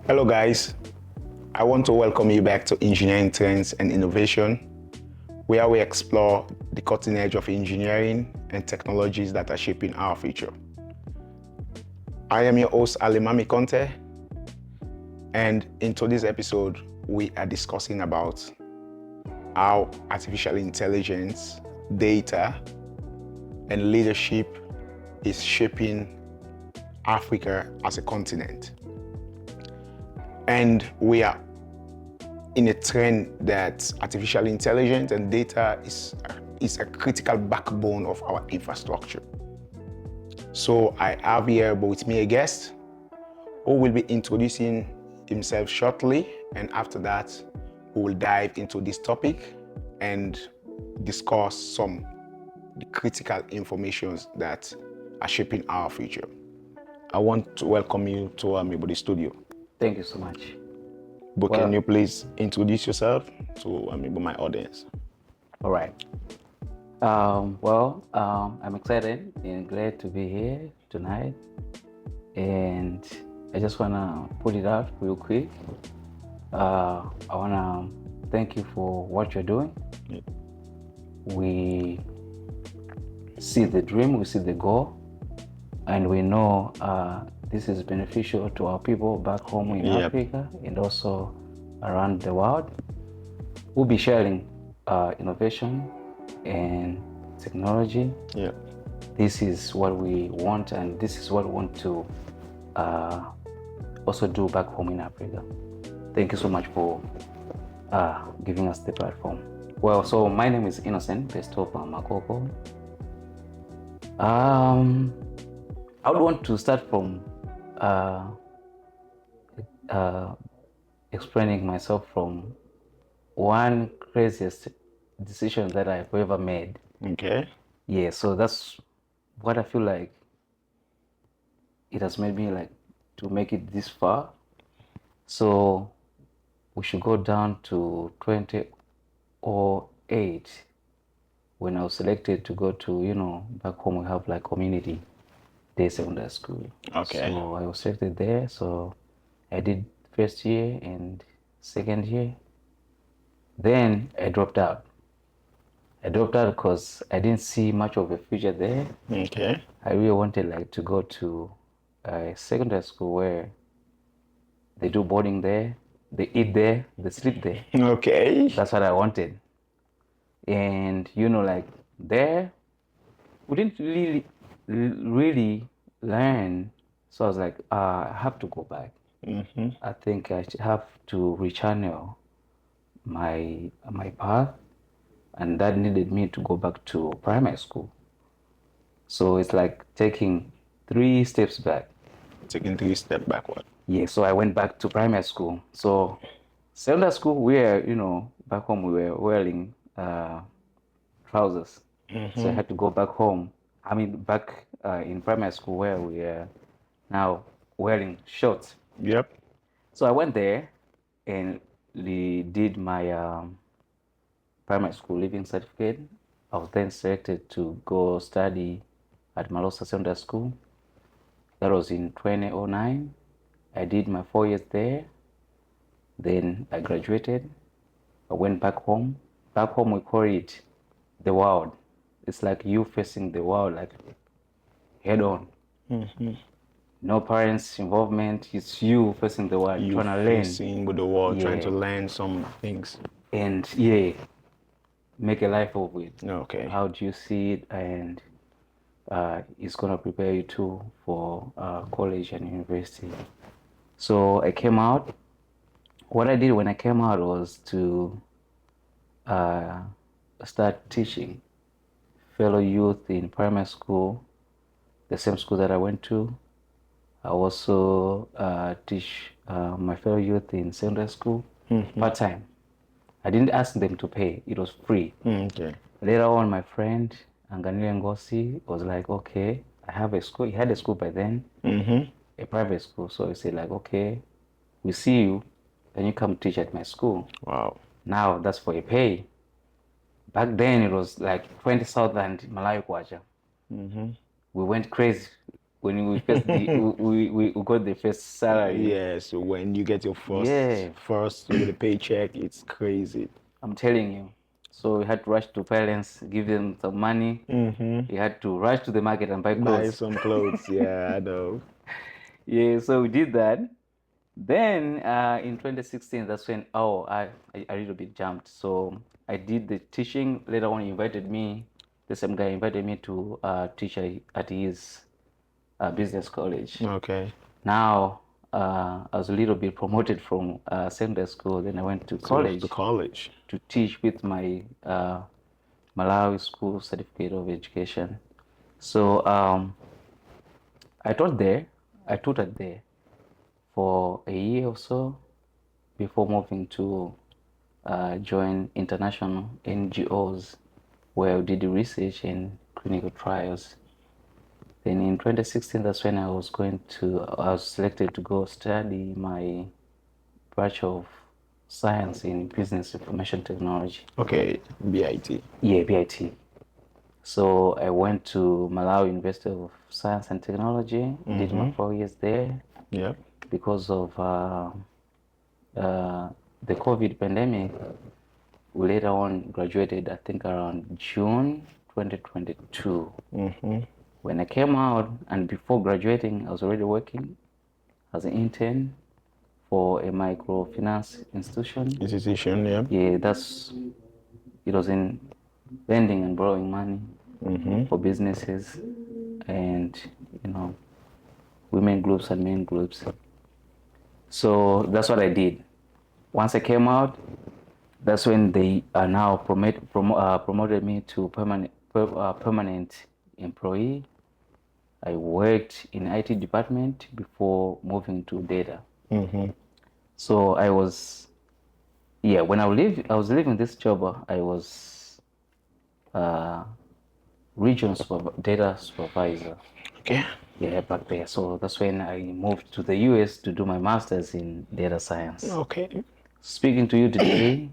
Hello guys, I want to welcome you back to Engineering Trends and Innovation, where we explore the cutting edge of engineering and technologies that are shaping our future. I am your host, Alimami Conte, and in today's episode, we are discussing about how artificial intelligence, data, and leadership is shaping Africa as a continent. And we are in a trend that artificial intelligence and data is a critical backbone of our infrastructure. So I have here with me a guest who will be introducing himself shortly, and after that, we will dive into this topic and discuss some the critical informations that are shaping our future. I want to welcome you to Amiibo studio. Thank you so much. But can you please introduce yourself to my audience? All right. I'm excited and glad to be here tonight. And I just want to put it out real quick. I want to thank you for what you're doing. Yeah. We see the dream, we see the goal, and we know this is beneficial to our people back home in Africa and also around the world. We'll be sharing innovation and technology. Yeah. This is what we want, and this is what we want to also do back home in Africa. Thank you so much for giving us the platform. Well, so my name is Innocent Makoko. I would want to start from explaining myself from one craziest decision that I've ever made. Okay. Yeah, so that's what I feel like it has made me like to make it this far. So we should go down to 2008 when I was selected to go to, back home we have like community day secondary school. Okay. So I was selected there. So I did first year and second year. Then I dropped out. I dropped out because I didn't see much of a future there. Okay. I really wanted like to go to a secondary school where they do boarding there, they eat there, they sleep there. Okay. That's what I wanted. And like there, we didn't really learn. So I was like, I have to go back. Mm-hmm. I think I have to rechannel my path, and that needed me to go back to primary school. So it's like taking 3 steps back. Taking 3 steps backward. Yeah, so I went back to primary school. So secondary school, back home we were wearing trousers. Mm-hmm. So I had to go back home. Back in primary school where we are now wearing shorts. Yep. So I went there and did my primary school leaving certificate. I was then selected to go study at Malosa Secondary School. That was in 2009. I did my 4 years there. Then I graduated. I went back home. Back home we call it the world. It's like you facing the world like head on. Mm-hmm. No parents' involvement. It's you facing the world, You trying to learn. facing with the world, trying Yeah. to learn some things. And make a life of it. Okay. How do you see it? And it's gonna prepare you too for college and university. So I came out. What I did when I came out was to start teaching fellow youth in primary school, the same school that I went to. I also teach my fellow youth in secondary school part-time. I didn't ask them to pay. It was free. Okay. Later on, my friend Anganile Ngosi was like, okay, I have a school. He had a school by then, a private school. So he said like, okay, we see you. Can you come teach at my school? Wow. Now that's for a pay. Back then it was like 20,000 Malawi kwacha. We went crazy when we first we got the first salary. Yes, when you get your Yeah, first with a paycheck, it's crazy. I'm telling you. So we had to rush to parents, give them some money. We had to rush to the market and buy Buy clothes. some clothes. Yeah, I know. Yeah, so we did that. Then in 2016, that's when I a little bit jumped. So I did the teaching. Later on, he invited me. The same guy invited me to teach at his business college. Okay. Now I was a little bit promoted from secondary school. Then I went to So to college college. to teach with my Malawi School Certificate of Education. So I taught there. I tutored there for a year or so before moving to join international NGOs where I did research and clinical trials. Then in 2016, that's when I was selected to go study my Bachelor of Science in Business Information Technology. Okay, BIT. Yeah, BIT. So I went to Malawi University of Science and Technology, did my 4 years there Yep. because of the COVID pandemic. We later on graduated, I think around June 2022. When I came out, and before graduating, I was already working as an intern for a microfinance institution. Institution, yeah. Yeah, it was in lending and borrowing money for businesses and, you know, women groups and men groups. So that's what I did. Once I came out, that's when they are now promoted me to permanent employee. I worked in IT department before moving to data. So when I was leaving this job, I was uh, data supervisor. Okay. Yeah, back there. So that's when I moved to the US to do my master's in data science. Okay. Speaking to you today,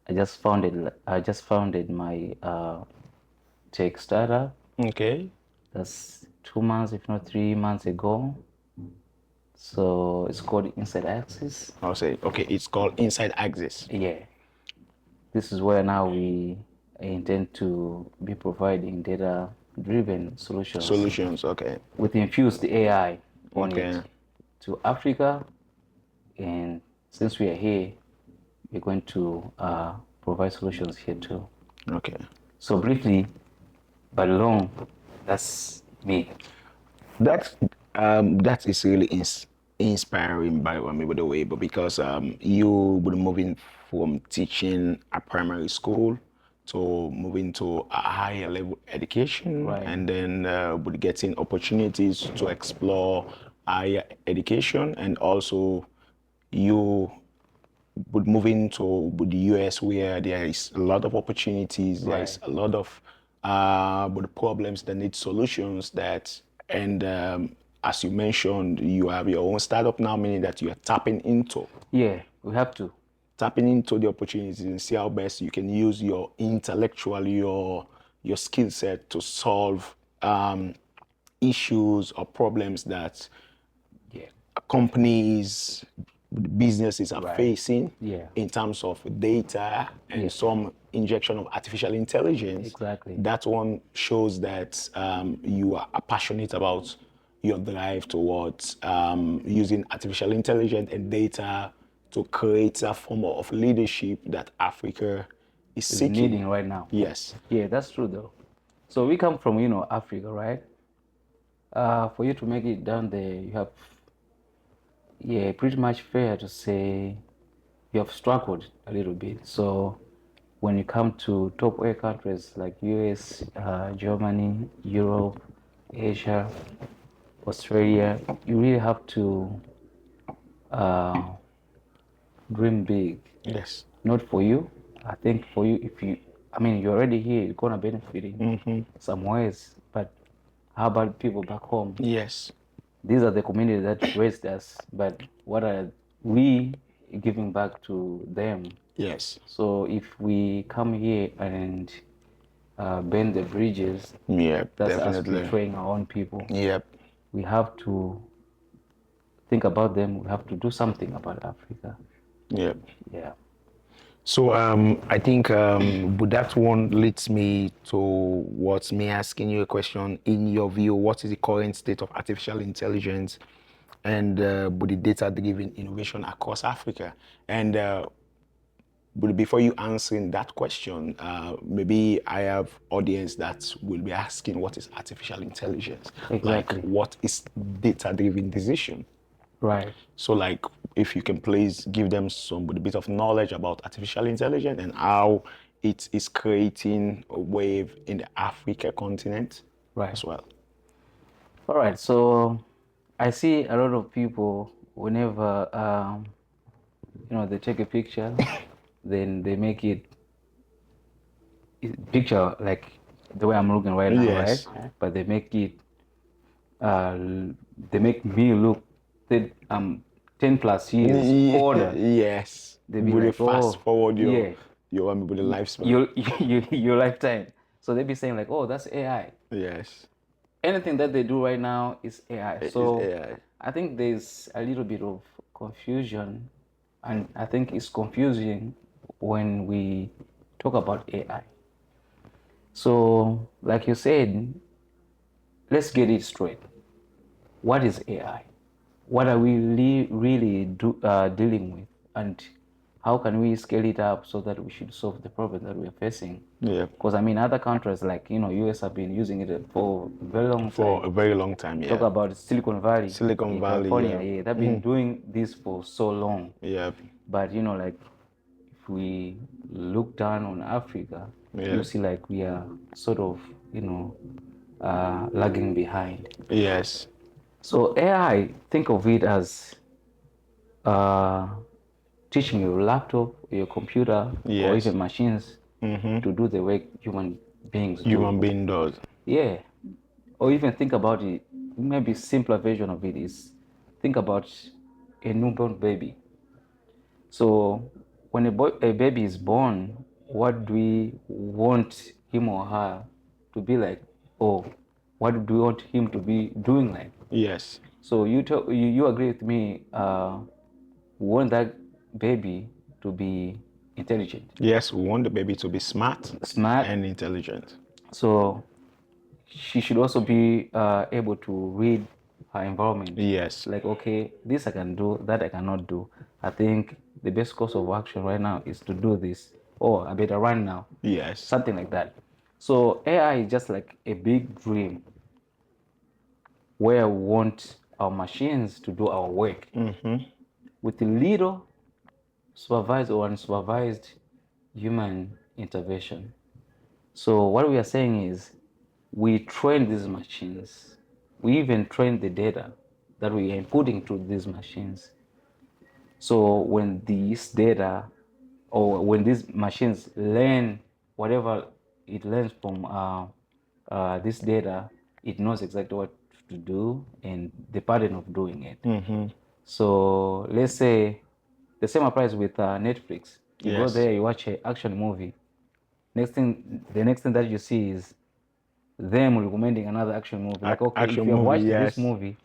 I just founded my tech startup. Okay. That's 2 months, if not 3 months ago. So it's called Inside Axis. I'll say, okay, it's called Inside Axis. Yeah. This is where now we intend to be providing data-driven solutions Solutions, okay. with infused AI on Okay. it to Africa. And since we are here, we're going to provide solutions here too. Okay. So briefly, but long, that's me. That that is really inspiring by the way, but because you would moving from teaching at primary school to moving to a higher level education, Right. and then would getting opportunities to explore higher education, and also you would moving to the US where there is a lot of opportunities, there is Right. a lot of but problems that need solutions and as you mentioned, you have your own startup now, meaning that you are Yeah, we have to. tapping into the opportunities and see how best you can use your intellectual, your skill set to solve issues or problems that Yeah. companies, businesses are Right. facing Yeah. in terms of data and Yeah. some injection of artificial intelligence. Exactly. That one shows that you are passionate about your drive towards using artificial intelligence and data to create a form of leadership that Africa is Is seeking. needing right now. Yes. Yeah, that's true though. So we come from, Africa, right? For you to make it down there, you have, yeah, pretty much fair to say you have struggled a little bit. So when you come to top A countries like US, Germany, Europe, Asia, Australia, you really have to uh, dream big. Yes. Not for you. I think for you, you're already here, you're gonna benefit in some ways. But how about people back home? Yes. These are the communities that raised us, but what are we giving back to them? Yes. So if we come here and burn the bridges. Yep, That's us definitely. betraying our own people. Yep. We have to think about them. We have to do something about Africa. Yep. Yeah. So I think but that one leads me to what's me asking you a question. In your view, what is the current state of artificial intelligence and with the data-driven innovation across Africa? And but before you answering that question, maybe I have audience that will be asking, what is artificial intelligence? Like, Exactly. what is data-driven decision? Right. So, like, if you can please give them some with a bit of knowledge about artificial intelligence and how it is creating a wave in the Africa continent Right. as well. All right. So I see a lot of people whenever they take a picture, then they make it picture like the way I'm looking right now, right? Yes. But they make it uh, they make me look 10 plus years older. Yes. They be Would you like, fast oh, forward yeah, your with the lifespan? your lifetime. So they be saying like, oh, that's AI. Yes. Anything that they do right now is AI. It is So AI. I think there's a little bit of confusion, and I think it's confusing when we talk about AI. So, like you said, let's get it straight. What is AI? What are we really dealing with? And how can we scale it up so that we should solve the problem that we're facing? Yeah. Because I mean, other countries like US have been using it for a very long For time. a very long time, Talk yeah. about Silicon Valley Silicon in Valley, California. yeah. Yeah, they've been doing this for so long. Yeah. But like if we look down on Africa, Yeah. you see like we are sort of lagging behind. Yes. So AI, think of it as uh, teaching your laptop, your computer, or Yes. even machines to do the work human beings do. Human being does. Yeah. Or even think about it, maybe simpler version of it is think about a newborn baby. So when a baby is born, what do we want him or her to be like? Or what do we want him to be doing like? Yes. So you agree with me? We want that baby to be intelligent, Yes, we want the baby to be smart smart. and intelligent. So she should also be able to read her environment. Yes. Like, okay, this I can do, that I cannot do. I think the best course of action right now is to do this, or I better run now. Yes. Something like that. So AI is just like a big dream where we want our machines to do our work with a little supervised or unsupervised human intervention. So what we are saying is we train these machines. We even train the data that we are inputting to these machines. So when these data or when these machines learn whatever it learns from this data, it knows exactly what to do and the pattern of doing it. So let's say the same applies with Netflix. You go Yes. there, you watch an action movie. The next thing that you see is them recommending another action movie. Like, okay, if Action you have movie, watched this yes. movie,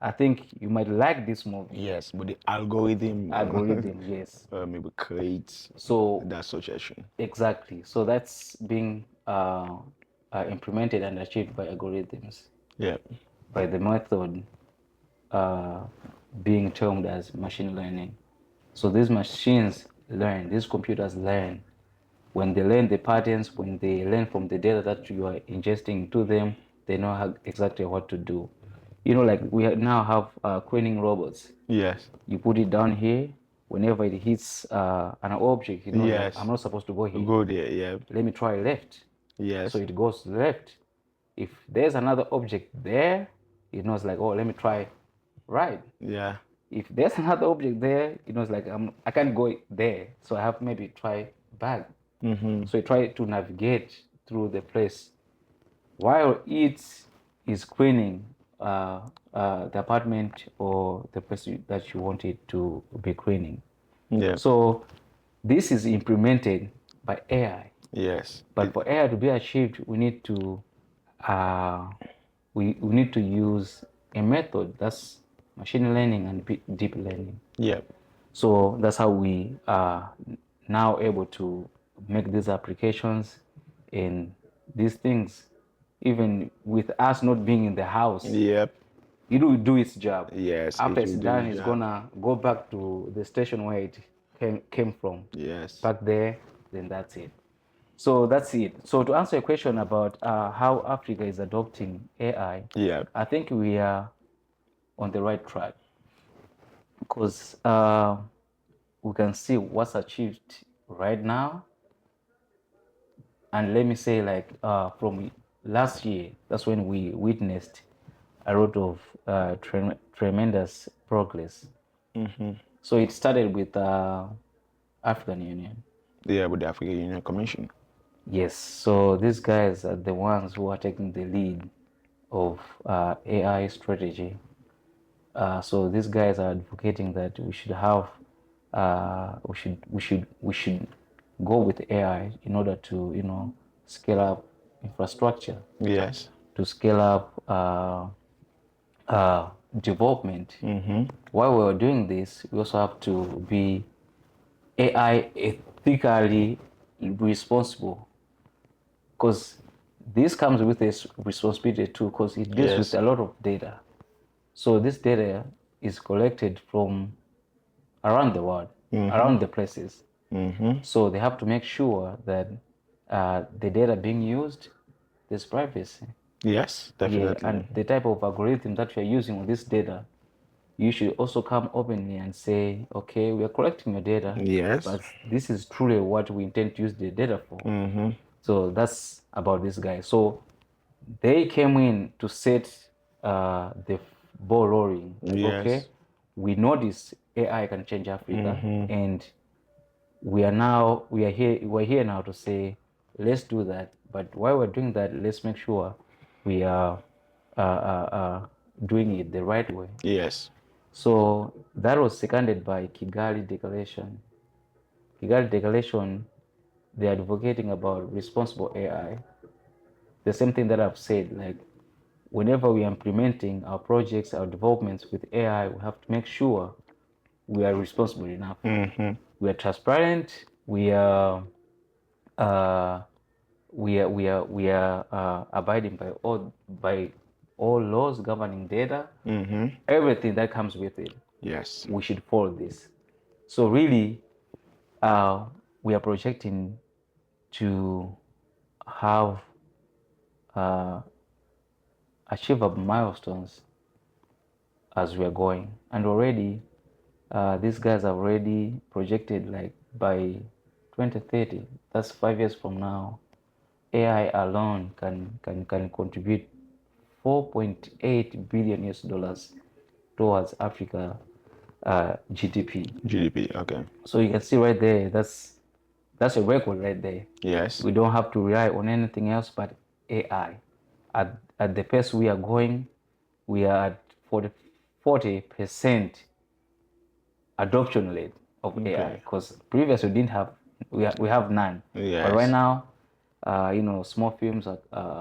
I think you might like this movie. Yes, but the algorithm Algorithm, yes. maybe creates So that suggestion. exactly. So that's being implemented and achieved by algorithms, Yeah. by the method uh, being termed as machine learning. So these machines learn, these computers learn. When they learn the patterns, when they learn from the data that you are ingesting into them, they know exactly what to do. Like we now have cleaning robots. Yes. You put it down here, whenever it hits an object, it knows like, I'm Yes. not supposed to go here. Go there, yeah. Let me try left. Yes. So it goes left. If there's another object there, it knows like, oh, let me try right. Yeah. If there's another object there, it knows like, I can't go there. So I have maybe try back. So you try to navigate through the place while it is cleaning the apartment or the place that you want it to be cleaning. Yeah. So this is implemented by AI. Yes. But for AI to be achieved, we need to we need to use a method that's machine learning and deep learning. Yeah. So that's how we are now able to make these applications in these things, even with us not being in the house. Yep. It will do its job. Yes, After it it's will do done, its it's job. gonna go back to the station where it came from. Yes. Back there, then that's it. So that's it. So to answer your question about how Africa is adopting AI, Yeah. I think we are on the right track because we can see what's achieved right now. And let me say, like from last year, that's when we witnessed a lot of tremendous progress. So it started with African Union. Yeah, with the African Union Commission. Yes, so these guys are the ones who are taking the lead of AI strategy. So these guys are advocating that we should have, we should go with AI in order to, scale up infrastructure, Yes. to scale up development. While we're doing this, we also have to be AI ethically responsible, because this comes with a responsibility too, because it deals with Yes. a lot of data. So this data is collected from around the world, around the places. So they have to make sure that the data being used, there's privacy. Yes, Yeah, definitely. and the type of algorithm that you're using on this data, you should also come openly and say, okay, we are collecting your data, Yes. but this is truly what we intend to use the data for. So that's about this guy. So they came in to set the ball rolling. Like, okay, Yes. we know this AI can change Africa, and we're here now to say, let's do that. But while we're doing that, let's make sure we are doing it the right way. Yes. So that was seconded by Kigali Declaration. Kigali Declaration, they're advocating about responsible AI. The same thing that I've said, like whenever we are implementing our projects, our developments with AI, we have to make sure we are responsible enough. We are transparent. Uh, we are abiding by all laws governing data. Everything that comes with it, Yes. we should follow this. So really, we are projecting to have achievable milestones as we are going, and already these guys have already projected, like by 2030, that's 5 years from now, AI alone can contribute 4.8 billion US dollars towards Africa GDP. GDP. Okay. So you can see right there, that's a record right there. Yes. We don't have to rely on anything else but AI. At the pace we are going, we are at 40% adoption rate of AI, Okay. because previously we didn't have, we have none. But right Yes. now, small firms are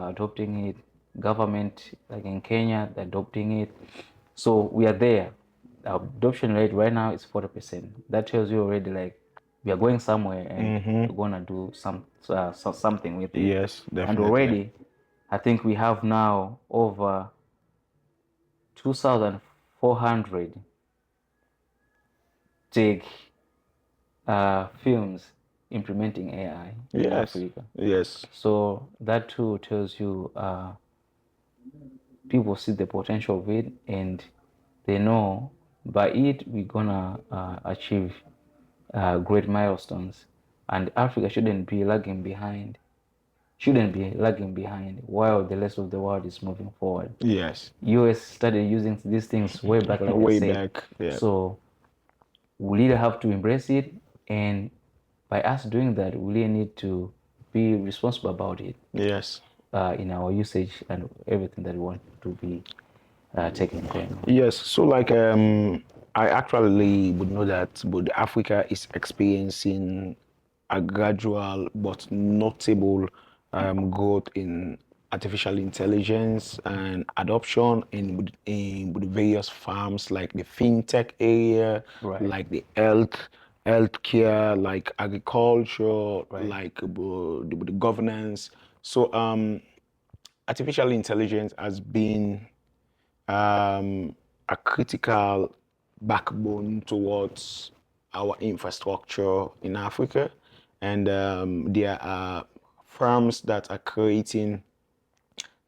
adopting it. Government, like in Kenya, they're adopting it. So we are there. The adoption rate right now is 40%. That tells you already, like, we are going somewhere and we're gonna do something with it. Yes, And definitely. already, I think we have now over 2,400 tech films implementing AI in Yes. Africa. Yes. So that too tells you people see the potential of it, and they know by it we're gonna achieve great milestones. And Africa shouldn't be lagging behind. Shouldn't be lagging behind while the rest of the world is moving forward. Yes. US started using these things way back, like I Way said. back. Yeah. So we really have to embrace it, and by us doing that, we really need to be responsible about it Yes. in our usage and everything that we want to be taking going on. Yes. So like I actually would know that but Africa is experiencing a gradual but notable growth in artificial intelligence and adoption in the various farms like the fintech area, Right. like the healthcare, like agriculture, Right. like the governance. So artificial intelligence has been a critical backbone towards our infrastructure in Africa. And there are firms that are creating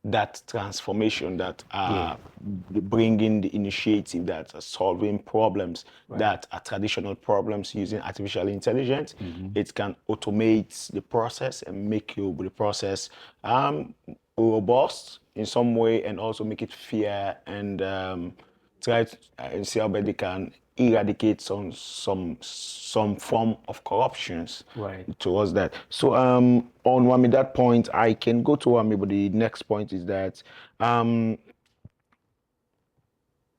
that transformation, that Yeah. are bringing the initiative, that are solving problems Right. that are traditional problems using artificial intelligence. It can automate the process and make the process robust in some way, and also make it fair, and try to see how best they can eradicate some form of corruptions Right. towards that. So on Wami, that point, I can go to Wami, but the next point is that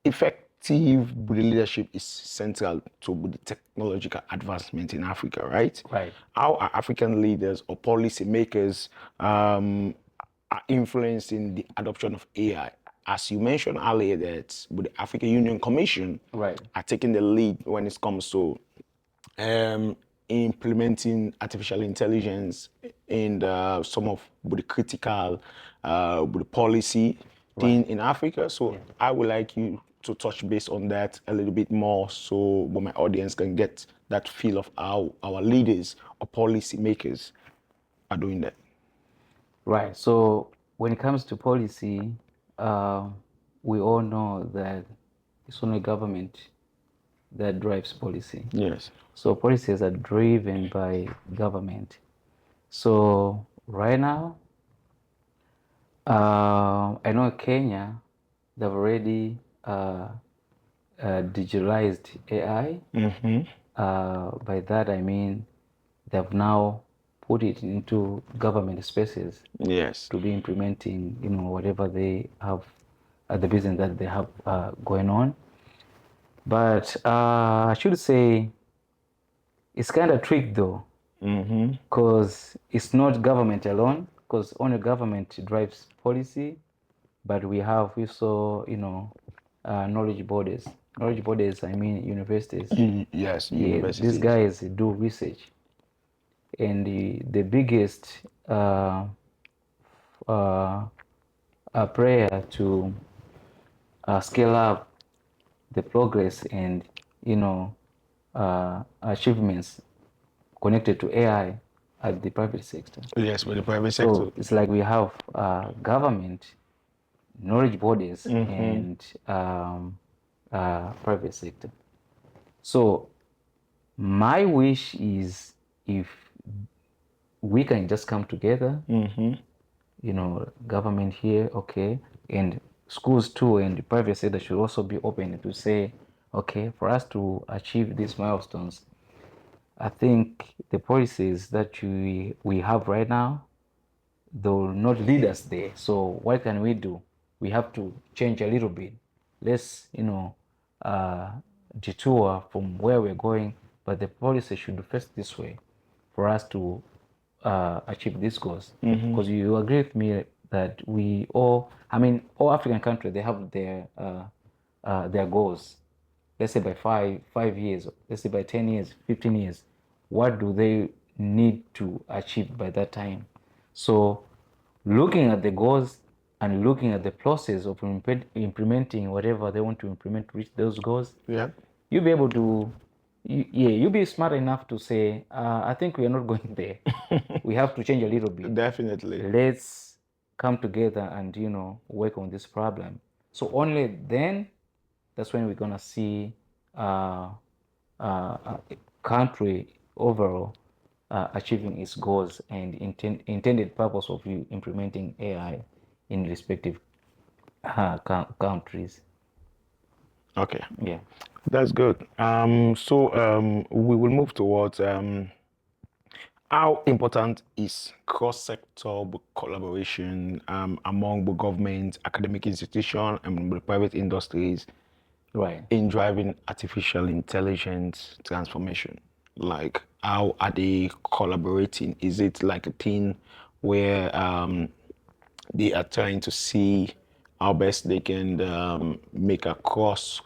effective leadership is central to the technological advancement in Africa, right? Right. How are African leaders or policymakers are influencing the adoption of AI? As you mentioned earlier, that with the African Union Commission Right. are taking the lead when it comes to um, implementing artificial intelligence in some of the critical the policy thing in Africa. So I would like you to touch base on that a little bit more, so my audience can get that feel of how our leaders or policy makers are doing that. Right. So when it comes to policy, uh, we all know that it's only government that drives policy. Yes. So policies are driven by government. So right now, I know Kenya, they've already digitalized AI. By that I mean they've now put it into government spaces Yes. to be implementing, whatever they have, the business that they have going on. But I should say it's kind of tricky though, because it's not government alone, because only government drives policy, but we have also, knowledge bodies. Knowledge bodies, I mean universities. Yes, Yeah, these universities. guys do research, and the biggest uh, prayer to scale up the progress and achievements connected to AI at the private sector. Yes, with the private sector. So it's like we have government, knowledge bodies, and private sector. So my wish is if we can just come together, government here, okay, and schools too, and the private sector should also be open to say, okay, for us to achieve these milestones, I think the policies that we have right now, they will not lead us there. So what can we do? We have to change a little bit. Let's, detour from where we're going, but the policy should face this way for us to achieve these goals. Because you agree with me that we all, I mean, all African countries, they have their goals. Let's say by five years, let's say by 10 years, 15 years, what do they need to achieve by that time? So looking at the goals and looking at the process of implementing whatever they want to implement to reach those goals, Yeah. you'll be able to, you'll be smart enough to say, I think we are not going there. We have to change a little bit. Definitely. Let's come together and, work on this problem. So only then, that's when we're gonna see a country overall achieving its goals and intended purpose of you implementing AI in respective countries. Okay. Yeah. That's good. So we will move towards how important is cross-sector collaboration among the government, academic institutions, and the private industries Right. in driving artificial intelligence transformation? Like, how are they collaborating? Is it like a thing where they are trying to see how best they can make a cross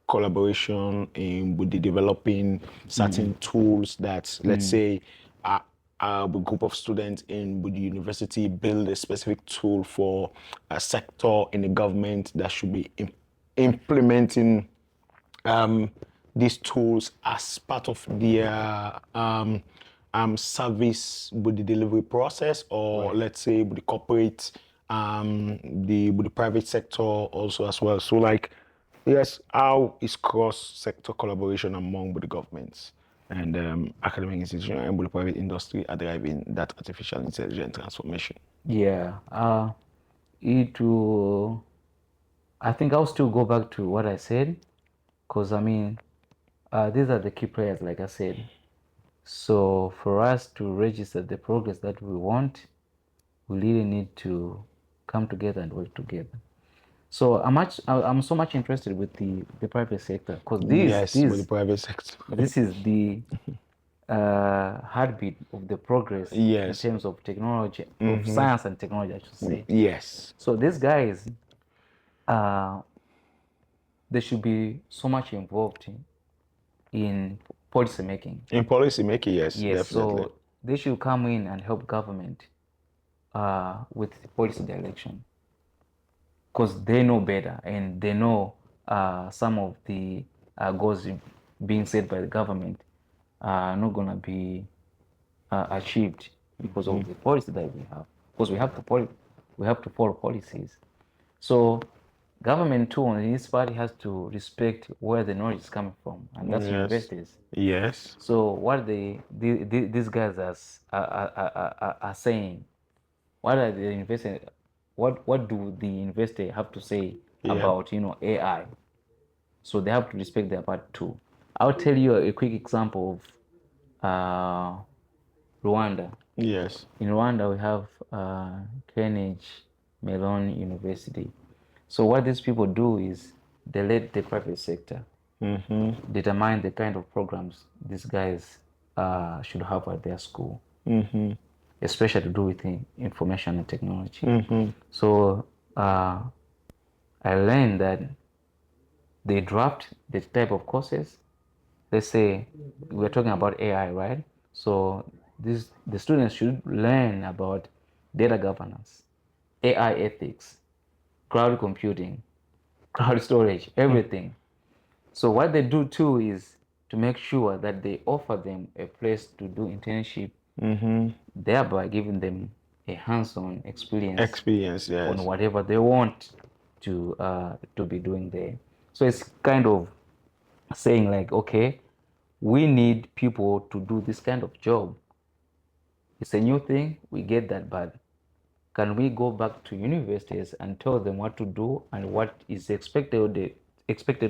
collaboration in with the developing certain tools that, let's say, a group of students in with the university build a specific tool for a sector in the government that should be implementing um, these tools as part of their service with the delivery process, or Right. let's say with the corporate, with the private sector also as well. So like, yes, how is cross-sector collaboration among the governments and academic institutions and with the private industry are driving that artificial intelligence transformation? Yeah. It will. I think I'll still go back to what I said, because I mean, these are the key players, like I said. So for us to register the progress that we want, we really need to come together and work together. So I'm so much interested with the private sector, because this Yes, with the this private sector. this is the heartbeat of the progress in Yes. terms of technology, of science and technology, I should say. Yes. So these guys, uh, they should be so much involved in policy making. In policy making, yes, Yes, definitely. so they should come in and help government with policy direction, because they know better and they know some of the goals being set by the government are not going to be achieved because of the policy that we have. Because we have to follow policies. So government too on its part has to respect where the knowledge is coming from, and that's Yes. universities. Yes. So what these guys are saying, what are the investor, what do the investor have to say Yeah. about AI? So they have to respect their part too. I'll tell you a quick example of Rwanda. Yes. In Rwanda, we have Carnegie Mellon University. So what these people do is they let the private sector determine the kind of programs these guys should have at their school, especially to do with information and technology. So I learned that they draft the type of courses. Let's say we're talking about AI, right? So the students should learn about data governance, AI ethics, cloud computing, cloud storage, everything. So what they do too is to make sure that they offer them a place to do internship, thereby giving them a hands-on experience Experience, on yes. whatever they want to be doing there. So it's kind of saying like, okay, we need people to do this kind of job. It's a new thing, we get that, but can we go back to universities and tell them what to do and what is expected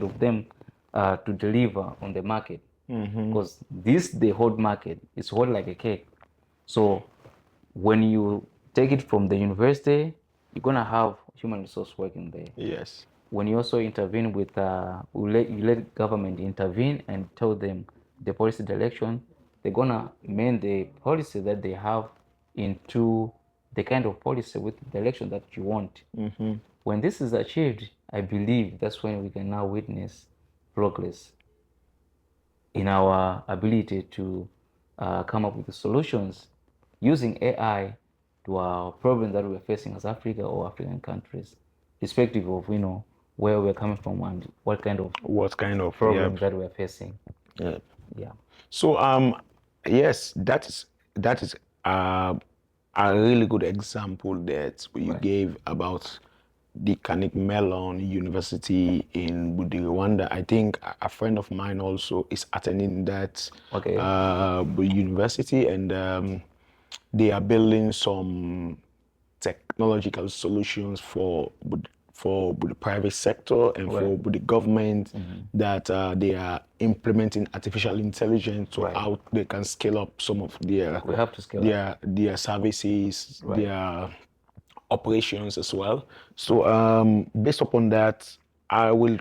of them to deliver on the market? Because this the hot market is hot like a cake. So when you take it from the university, you're gonna have human resource working there. Yes. When you also intervene with, you let government intervene and tell them the policy direction, they're gonna amend the policy that they have into the kind of policy with the direction that you want. When this is achieved, I believe that's when we can now witness progress in our ability to come up with the solutions using AI to our problems that we're facing as Africa or African countries, irrespective of where we're coming from and what kind of What kind of, yeah. problems that we're facing. Yeah. Yeah. So yes, that is uh, a really good example that you Right. gave about the Carnegie Mellon University in Budi, Rwanda. I think a friend of mine also is attending that Okay. university, and they are building some technological solutions for the private sector and Right. for the government, that they are implementing artificial intelligence to Right. how they can scale up some of their We have to scale up. their services, Right. their operations as well. So based upon that, I will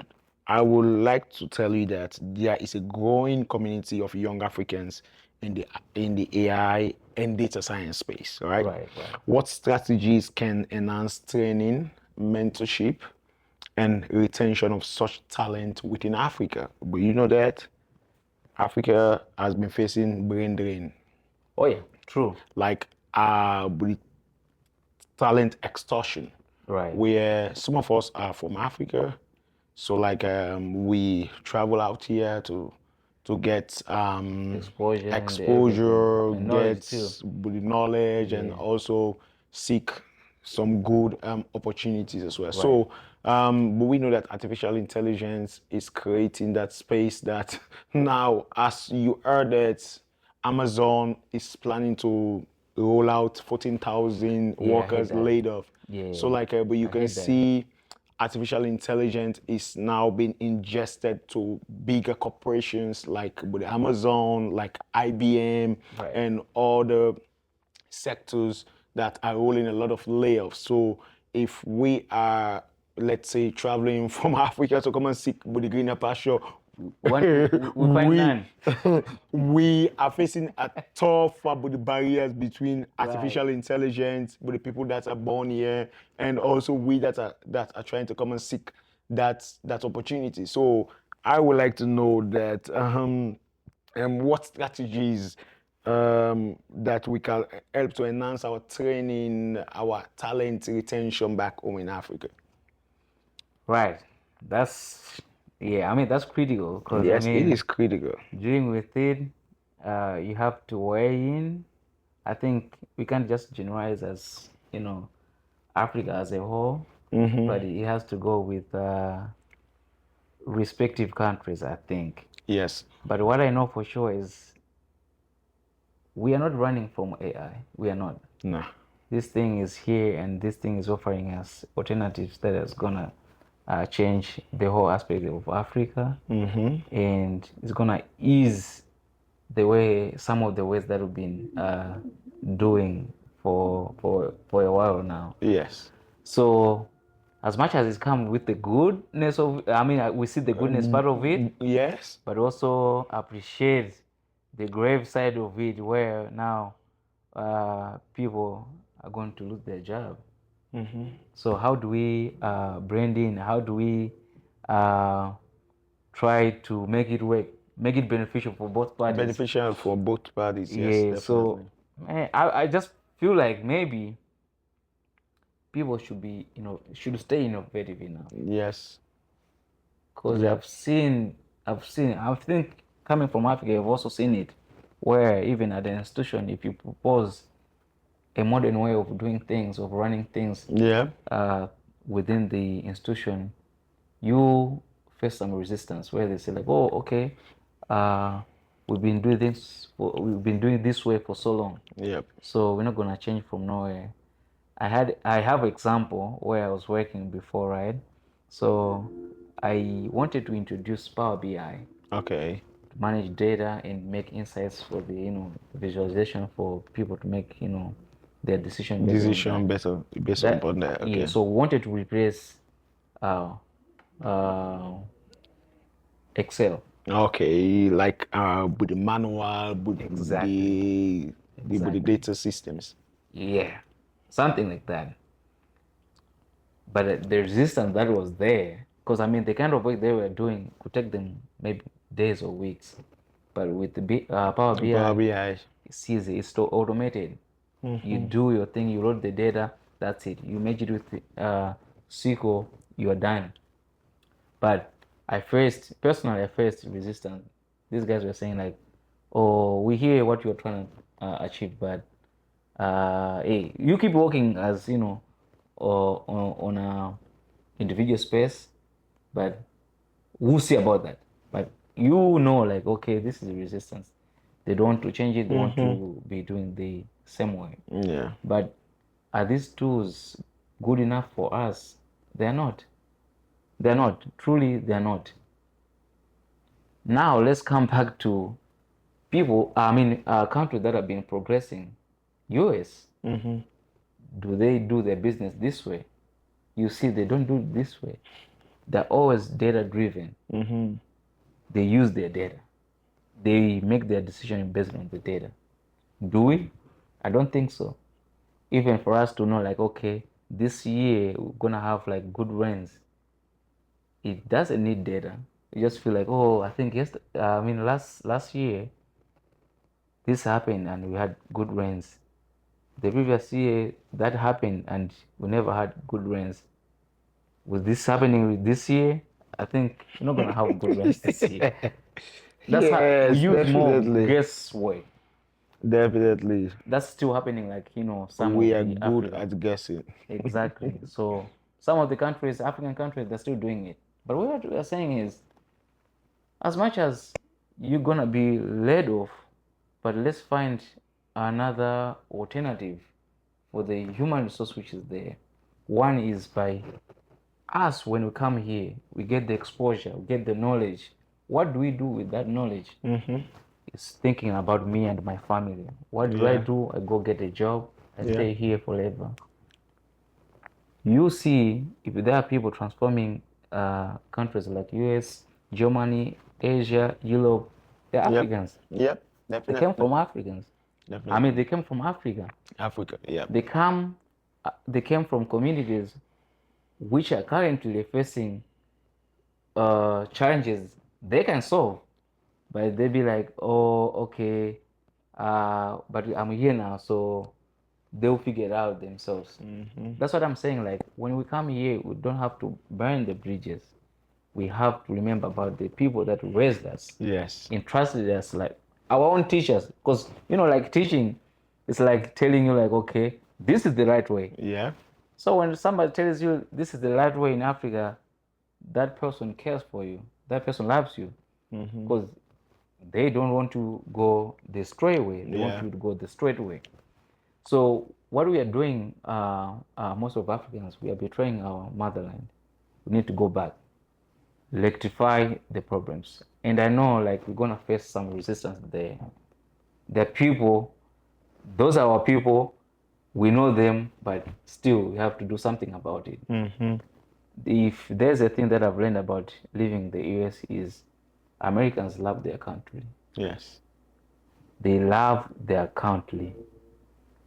I would like to tell you that there is a growing community of young Africans in the AI and data science space, right? Right, right. What strategies can enhance training, mentorship, and retention of such talent within Africa? But you know that Africa has been facing brain drain, Oh yeah, true. like with talent extortion, Right. where some of us are from Africa. So like we travel out here to get Exposure and everything. exposure, And knowledge get too. the knowledge, and Yeah. also seek some good opportunities as well. Right. So, but we know that artificial intelligence is creating that space that now, as you heard it, Amazon is planning to roll out 14,000 Yeah, I heard workers that. laid off. Yeah. So like, but you I can heard that. see artificial intelligence is now being ingested to bigger corporations like with Amazon, like IBM, Right. and other sectors that are rolling a lot of layoffs. So if we are, let's say, traveling from Africa to come and seek with the greener pasture, We find we none. we are facing a tough with the barriers between Right. artificial intelligence with the people that are born here and also we that are trying to come and seek that opportunity. So I would like to know that what strategies that we can help to enhance our training, our talent retention back home in Africa. Right. That's yeah. I mean that's critical because I Yes, it mean is critical. dealing with it, you have to weigh in. I think we can't just generalize as Africa as a whole, but it has to go with respective countries. I think. Yes. But what I know for sure is we are not running from AI. We are not. No. This thing is here and this thing is offering us alternatives that is gonna change the whole aspect of Africa, and it's gonna ease the way some of the ways that we've been doing for a while now. Yes. So as much as it's come with the goodness of, I mean, we see the goodness part of it, Yes. but also appreciate the grave side of it, where now people are going to lose their job. So how do we brand in? How do we uh, try to make it work, make it beneficial for both parties? Beneficial for both parties. Yes, Yeah. So definitely. I just feel like maybe people should be should stay innovative enough, Yes. because Yep. I think coming from Africa, I've also seen it, where even at the institution, if you propose a modern way of doing things, of running things Yeah. within the institution, you face some resistance where they say like, oh, okay, we've been doing this way for so long, Yep. so we're not gonna change from nowhere. I have example where I was working before, right? So I wanted to introduce Power BI Okay. to manage data and make insights for the visualization for people to make their decision based on that. Decision better based That upon that. yeah. Okay. So we wanted to replace uh, uh, Excel. Okay. Like with the manual, with Exactly. the Exactly. data systems. Yeah, something like that. But the resistance that was there, because I mean, the kind of work they were doing could take them maybe days or weeks. But with the Power Power BI, BI. it's easy, it's so automated. You do your thing, you load the data, that's it. You merge it with SQL, you are done. But personally, I faced resistance. These guys were saying like, "Oh, we hear what you're trying to achieve, but hey, you keep working as or on a individual space, but we'll see about that. But like, okay, this is the resistance. They don't want to change it. They want to be doing the same way. Yeah. But are these tools good enough for us? They're not. They're not. Truly, they're not. Now let's come back to people. I mean, countries that have been progressing. US. Do they do their business this way? You see, they don't do it this way. they're always data driven. They use their data. They make their decision based on the data. Do we? I don't think so. Even for us to know, like, okay, this year we're gonna have like good rains. It doesn't need data. You just feel like, oh, I think last year this happened and we had good rains. The previous year that happened and we never had good rains. With this happening with this year, I think we're not gonna have good rains this year. That's how we Yes, use more definitely. guesswork. Definitely. That's still happening, like, some We of are the good Africa. at guessing. Exactly. So some of the countries, African countries, they're still doing it. But what we are saying is, as much as you're gonna be laid off, but let's find another alternative for the human resource which is there. One is by us, when we come here, we get the exposure, we get the knowledge. What do we do with that knowledge? It's thinking about me and my family. What do? Yeah. I go get a job, I Yeah. stay here forever. You see, if there are people transforming countries like US, Germany, Asia, Europe, they're Yep. Africans. Yep. They came Definitely. from Africans. I mean, Definitely. they came from Africa. Africa. Yep. They came from communities which are currently facing challenges they can solve, but they be like, oh, okay, but I'm here now, so they'll figure it out themselves. That's what I'm saying. Like, when we come here, we don't have to burn the bridges. We have to remember about the people that raised us, Yes. entrusted us, like our own teachers. Because, like teaching, it's like telling you, like, okay, this is the right way. Yeah. So when somebody tells you this is the right way in Africa, that person cares for you. That person loves you because they don't want to go the straight way. They want Yeah. you to go the straight way. So what we are doing, most of Africans, we are betraying our motherland. We need to go back, rectify the problems. And I know, like, we're gonna face some resistance there. The people, those are our people. We know them, but still, we have to do something about it. If there's a thing that I've learned about living in the US is Americans love their country. Yes. They love their country.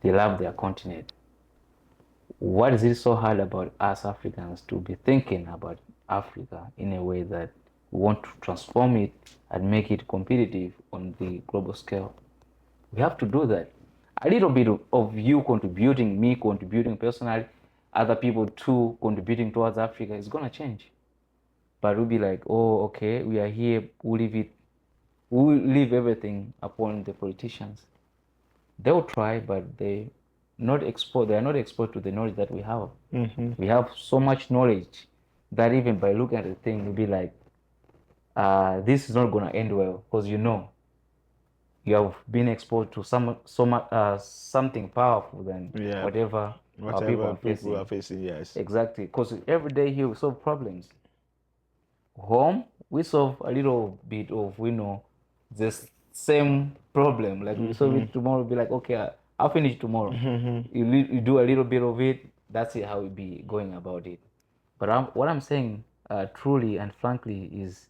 They love their continent. What is it so hard about us Africans to be thinking about Africa in a way that we want to transform it and make it competitive on the global scale? We have to do that. A little bit of you contributing, me contributing personally, other people too contributing towards Africa is gonna change. But we'll be like, oh, okay, we are here, we'll leave everything upon the politicians. They'll try, but they are not exposed to the knowledge that we have. We have so much knowledge that even by looking at the thing, we'll be like, this is not gonna end well, because you have been exposed to something powerful than Yeah. whatever our people Whatever are people facing. are facing, yes. Exactly, because every day here we solve problems. Home, we solve a little bit of, the same problem. Like, we solve it tomorrow, be like, okay, I'll finish tomorrow. You do a little bit of it, that's it, how we be going about it. But what I'm saying, truly and frankly, is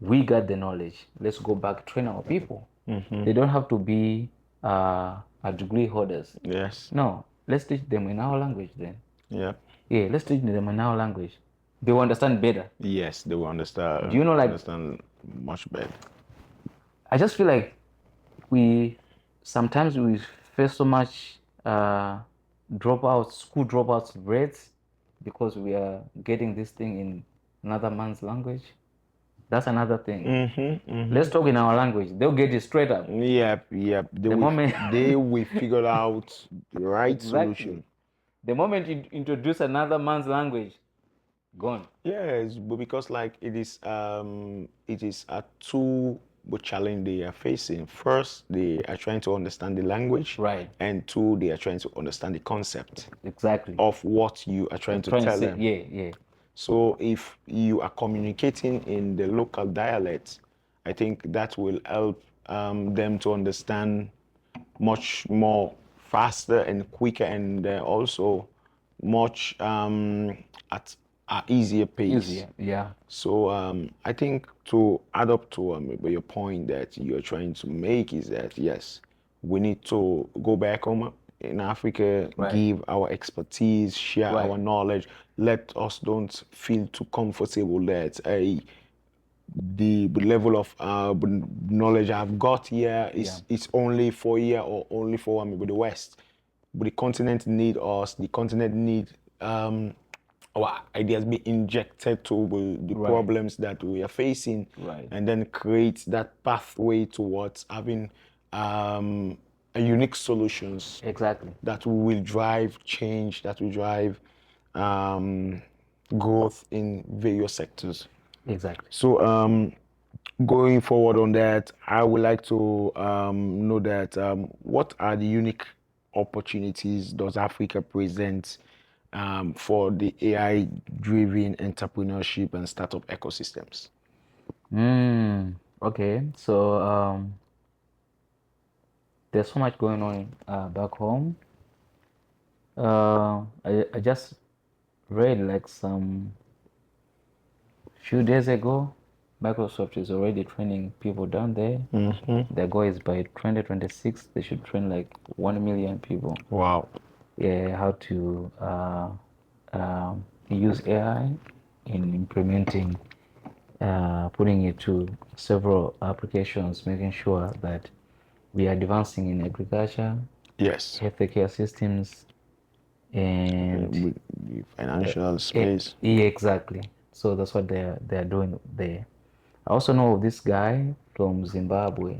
we got the knowledge. Let's go back, train our people. They don't have to be a degree holders. Yes. No, let's teach them in our language then. Yeah. Yeah, let's teach them in our language. They will understand better. Yes, they will understand. Do you know, like, understand much better. I just feel like sometimes we face so much school dropouts rates because we are getting this thing in another man's language. That's another thing. Let's talk in our language. They'll get it straight up. Yep. The moment They will figure out the right exactly. solution. The moment you introduce another man's language, gone. Yes, but because like it is a two challenge they are facing. First, they are trying to understand the language, Right. and two, they are trying to understand the concept Exactly. of what you are trying to tell them. Yeah. So if you are communicating in the local dialect, I think that will help them to understand much more faster and quicker, and also much at easier pace. Easier, yeah. So I think to add up to your point that you're trying to make is that yes, we need to go back home in Africa, Right. give our expertise, share Right. our knowledge. Let us don't feel too comfortable that the level of knowledge I've got here is Yeah. it's only for here or only for maybe the West. But the continent need us. The continent need our ideas be injected to the Right. problems that we are facing, Right. and then create that pathway towards having a unique solutions Exactly. that will drive change, that will drive growth in various sectors. Exactly. So going forward on that, I would like to know that what are the unique opportunities does Africa present for the AI-driven entrepreneurship and startup ecosystems? Okay. So there's so much going on back home. I just read like some few days ago, Microsoft is already training people down there. Their goal is by 2026 they should train like 1 million people. Wow. Yeah, how to use AI in implementing, putting it to several applications, making sure that we are advancing in agriculture, Yes. healthcare systems, and With the financial space. exactly. So that's what they're doing there. I also know this guy from Zimbabwe,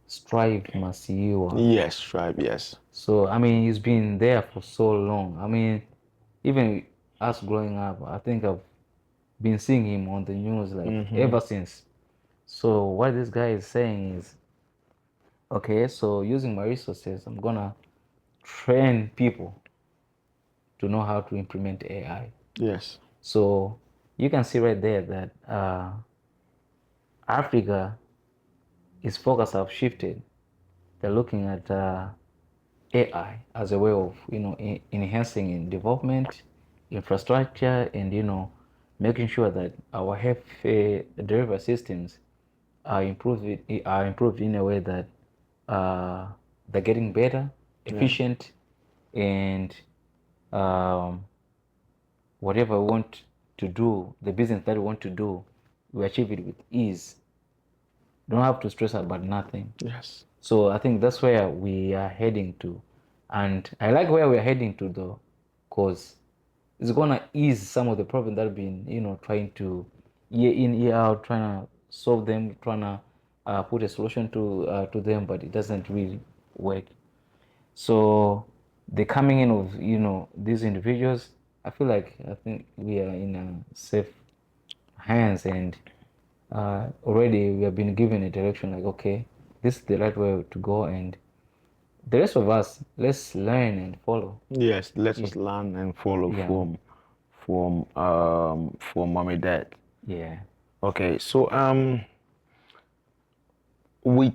Strive Masiyiwa. Yes, tribe, yes. So I mean, he's been there for so long. I mean, even us growing up, I think I've been seeing him on the news like ever since. So what this guy is saying is, okay, so using my resources, I'm gonna train people to know how to implement AI. Yes. So you can see right there that Africa, its focus have shifted. They're looking at AI as a way of enhancing in development, infrastructure, and making sure that our health delivery systems are improved in a way that uh, they're getting better, Yeah. efficient, and um, whatever we want to do, the business that we want to do, we achieve it with ease. Don't have to stress about nothing. Yes. So I think that's where we are heading to. And I like where we're heading to though, because it's gonna ease some of the problems that have been, trying to year in, year out, trying to solve them, trying to put a solution to them, but it doesn't really work. So the coming in of, these individuals, I think we are in safe hands, and already we have been given a direction like, okay, this is the right way to go, and the rest of us, let's learn and follow. Yes, let Yeah, us learn and follow yeah, from mom and dad. yeah. Okay, so with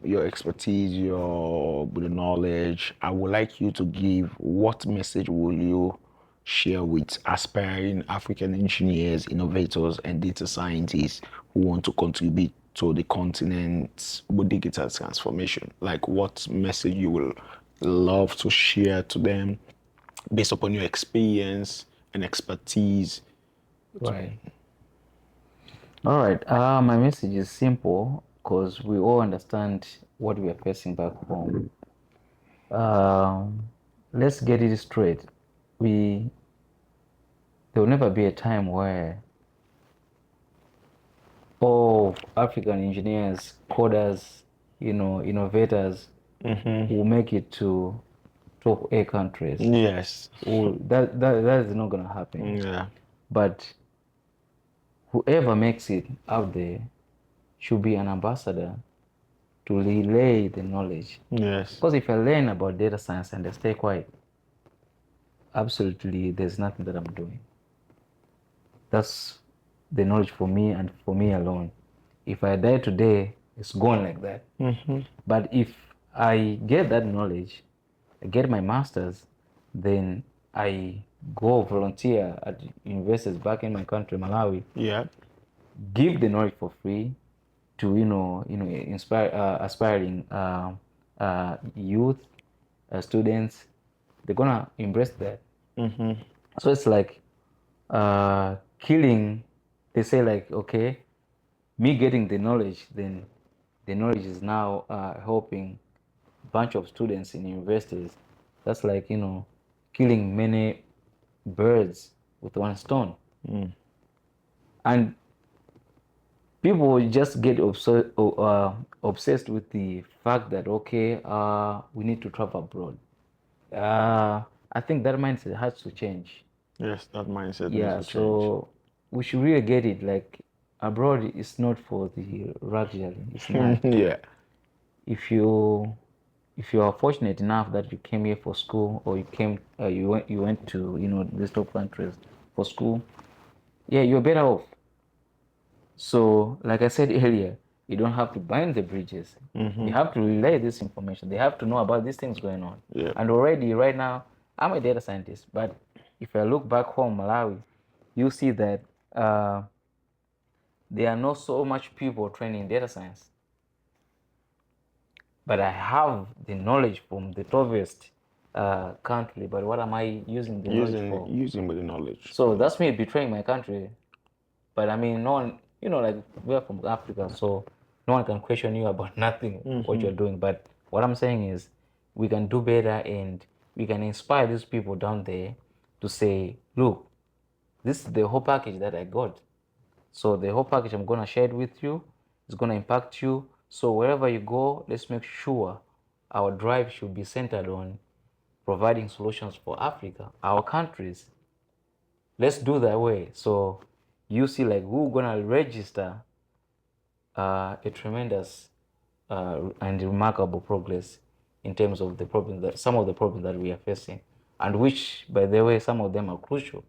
your expertise, your the knowledge, I would like you to give what message will you share with aspiring African engineers, innovators, and data scientists who want to contribute to the continent's digital transformation? Like what message you will love to share to them based upon your experience and expertise? Right. All right. My message is simple because we all understand what we are facing back home. Let's get it straight. We There will never be a time where all African engineers, coders, innovators will make it to top A countries. Yes. That is not gonna happen. Yeah. But whoever makes it out there should be an ambassador to relay the knowledge. Yes. Because if I learn about data science and I stay quiet, absolutely there's nothing that I'm doing. That's the knowledge for me and for me alone. If I die today, it's gone like that. But if I get that knowledge, I get my master's, then I go volunteer at universities back in my country, Malawi, Yeah. give the knowledge for free to inspire aspiring youth, students. They're gonna embrace that. So it's like killing. They say like, okay, me getting the knowledge, then the knowledge is now helping a bunch of students in universities. That's like killing many birds with one stone. And people will just get obsessed with the fact that okay, we need to travel abroad. I think that mindset has to change. Yes, that mindset needs Yeah, to change. so we should really get it. Like abroad is not for the luxury. It's not. Yeah. If you are fortunate enough that you came here for school, or you went to these top countries for school, yeah, you're better off. So, like I said earlier, you don't have to burn the bridges. You have to relay this information. They have to know about these things going on. Yeah. And already, right now, I'm a data scientist, but if I look back home, Malawi, you see that there are not so much people training data science. But I have the knowledge from the toughest country. But what am I using the knowledge for? Using with the knowledge. So that's me betraying my country. But I mean, no one, like we're from Africa, so no one can question you about nothing, what you're doing. But what I'm saying is, we can do better, and we can inspire these people down there to say, look, this is the whole package that I got. So the whole package I'm gonna share it with you. It's gonna impact you. So wherever you go, let's make sure our drive should be centered on providing solutions for Africa, our countries. Let's do that way. So you see, like, we're gonna register a tremendous and remarkable progress in terms of the problems that some of the problems that we are facing, and which, by the way, some of them are crucial.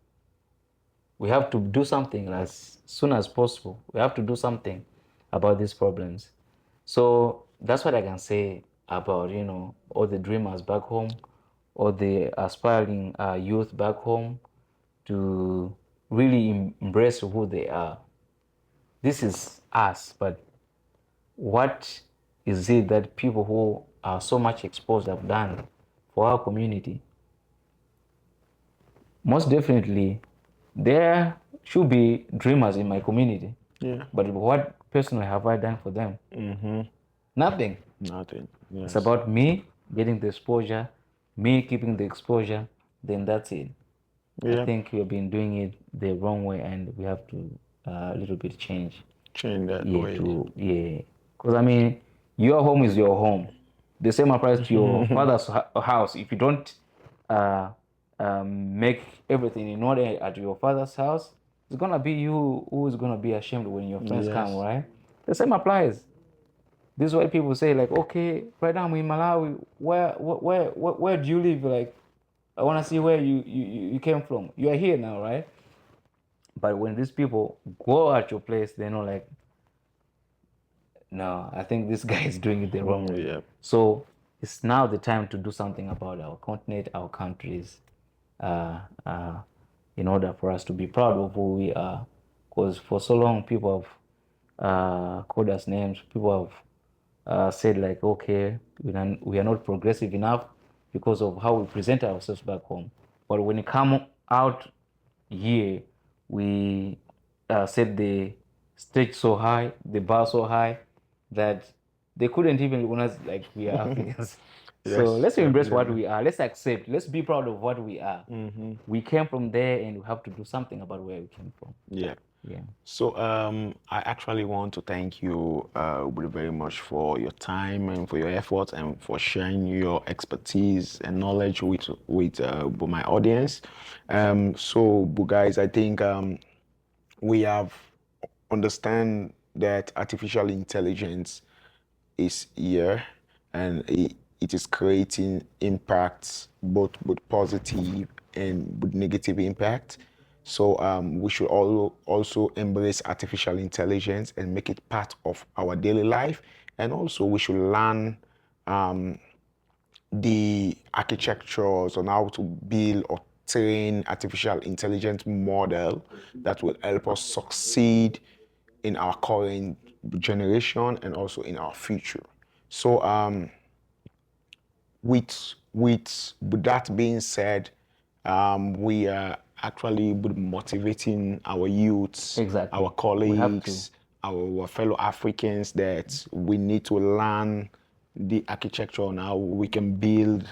We have to do something as soon as possible. We have to do something about these problems. So that's what I can say about all the dreamers back home, or the aspiring youth back home, to really embrace who they are. This is us, but what is it that people who are so much exposed have done for our community? Most definitely, there should be dreamers in my community. Yeah. But what personally have I done for them? Nothing. Nothing. Yes. It's about me getting the exposure, me keeping the exposure, then that's it. Yeah. I think we've been doing it the wrong way, and we have to a little bit change. Change that Yeah, way. because I mean, your home is your home. The same applies to your father's house. If you don't make everything in order at your father's house, it's gonna be you who is gonna be ashamed when your friends come, right? The same applies. This is why people say, like, okay, right now I'm in Malawi. Where do you live? Like, I wanna see where you came from. You are here now, right? But when these people go at your place, they know, like, no, I think this guy is doing it the wrong way. Yeah. So it's now the time to do something about our continent, our countries, uh, uh, in order for us to be proud of who we are. Because for so long, people have called us names. People have said, like, okay, we are not progressive enough because of how we present ourselves back home. But when it come out here, we set the stage so high, the bar so high, that they couldn't even recognize like we are Africans. So Yes, let's embrace what definitely. we are. Let's accept. Let's be proud of what we are. We came from there, and we have to do something about where we came from. Yeah. Yeah. So I actually want to thank you very much for your time and for your efforts and for sharing your expertise and knowledge with my audience. So guys, I think we have understand that artificial intelligence is here, and it is creating impacts, both positive and with negative impact. So we should also embrace artificial intelligence and make it part of our daily life. And also we should learn the architectures on how to build train artificial intelligence model that will help us succeed in our current generation and also in our future. So with that being said, we are actually motivating our youths, Exactly. our We have to. colleagues, our fellow Africans that we need to learn the architecture on how we can build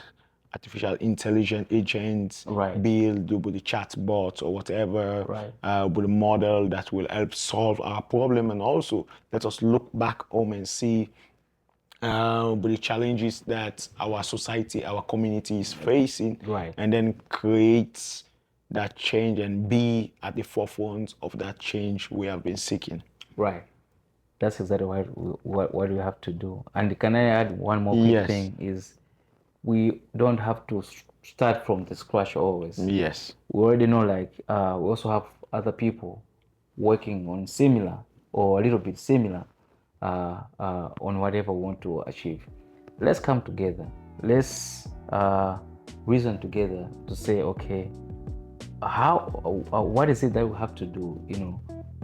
artificial intelligence agents, Right. build the chatbot or whatever, Right. with a model that will help solve our problem, and also let us look back home and see but the challenges that our society, our community is facing, Right. and then create that change and be at the forefront of that change we have been seeking. Right. That's exactly what we have to do. And can I add one more quick Yes, thing is we don't have to start from the scratch always. yes, We already know like we also have other people working on similar or a little bit similar on whatever we want to achieve. Let's come together. Let's reason together to say, okay, how what is it that we have to do,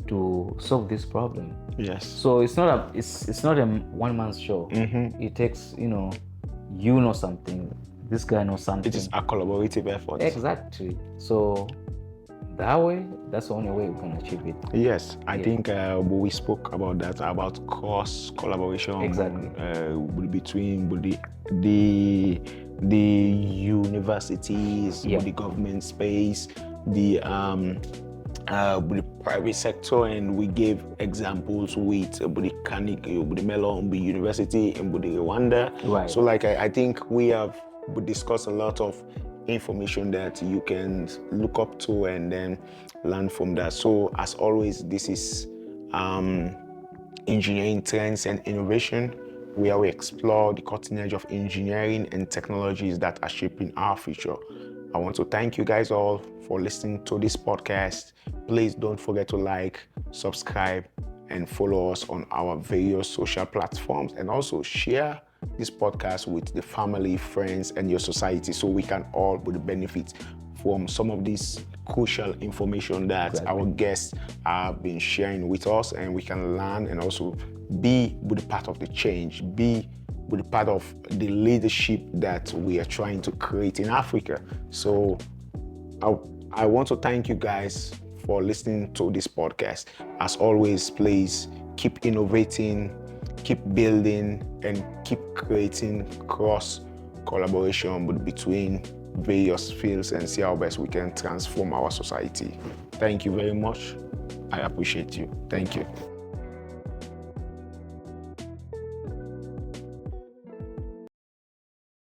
to solve this problem? yes. So it's not a one man's show. It takes something, this guy knows something. It is a collaborative effort. Exactly. So that's the only way we can achieve it. Yes, I think we spoke about that, about cross collaboration. Exactly. Between the universities, Yeah. the government space, the private sector, and we gave examples with the Melon University and the Rwanda. Right. So I think we discussed a lot of information that you can look up to and then learn from that. So as always, this is Engineering Trends and Innovation, where we explore the cutting edge of engineering and technologies that are shaping our future. I want to thank you guys all for listening to this podcast. Please don't forget to like, subscribe, and follow us on our various social platforms, and also share this podcast with the family, friends, and your society, so we can all benefit from some of this crucial information that our guests have been sharing with us, and we can learn and also be with part of the change, be with part of the leadership that we are trying to create in Africa. So I want to thank you guys for listening to this podcast. As always, please keep innovating, keep building, and keep creating cross collaboration between various fields, and see how best we can transform our society. Thank you very much. I appreciate you. Thank you.